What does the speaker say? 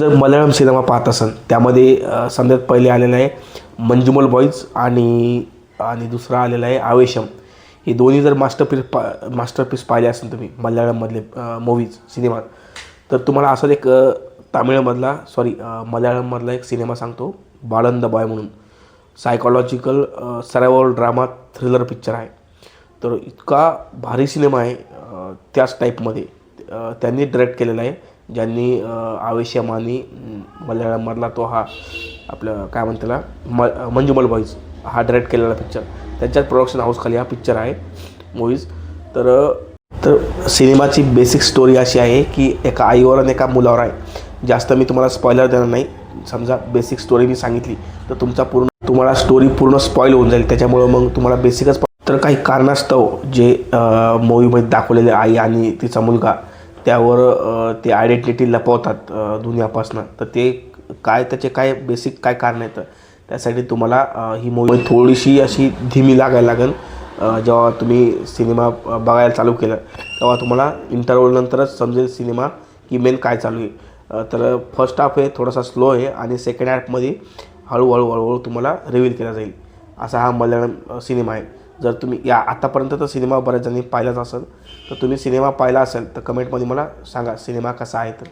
जर मल्याळम सिनेमा पाहत असाल त्यामध्ये समजा पहिले आलेलं आहे मंजुमल बॉईज आणि आणि दुसरा आलेला आहे आवेशम. हे दोन्ही जर मास्टरपीस पाहिले असेल तुम्ही मल्याळममधले मूवीज सिनेमा, तर तुम्हाला असंच एक मल्याळममधला एक सिनेमा सांगतो, बाळंद बॉय म्हणून. Psychological survival drama thriller picture आहे. तर इतका भारी सिनेमा आहे. त्याच टाईपमध्ये त्यांनी डायरेक्ट केलेला आहे, ज्यांनी आवेशम आणि मल्याळममधला तो हा आपलं काय म्हणते त्याला मंजुमल बॉईज हा डायरेक्ट केलेला पिक्चर. त्यांच्याच प्रोडक्शन हाऊसखाली हा पिक्चर आहे मूवीज. तर सिनेमाची बेसिक स्टोरी अशी आहे की एका आईवर आणि एका मुलावर आहे. जास्त मी तुम्हाला स्पॉइलर देणार नाही. समजा बेसिक स्टोरी मी सांगितली तर तुम्हाला स्टोरी पूर्ण स्पॉईल होऊन जाईल. त्याच्यामुळं मग तुम्हाला बेसिकच. तर काही कारणास्तव जे मूवीमध्ये दाखवलेले आई आणि तिचा मुलगा त्यावर ते आयडेंटिटी लपवतात दुनियापासून. तर ते त्याचे काय बेसिक काय कारण आहेत, त्यासाठी तुम्हाला ही मूवी थोडीशी अशी धीमी लागायला लागेल. जेव्हा तुम्ही सिनेमा बघायला चालू केलं तेव्हा तुम्हाला इंटरव्हलनंतरच समजेल सिनेमा की मेन काय चालू आहे. तर फर्स्ट हाफ हे थोडासा स्लो आहे आणि सेकंड हाफमध्ये हळूहळू तुम्हाला रिव्हील केला जाईल. असा हा मल्याळम सिनेमा आहे. जर तुम्ही आतापर्यंत तर सिनेमा बऱ्याच जणी पाहिलाच असेल, तर तुम्ही सिनेमा पाहिला असेल तर कमेंटमध्ये मला सांगा सिनेमा कसा आहे. तर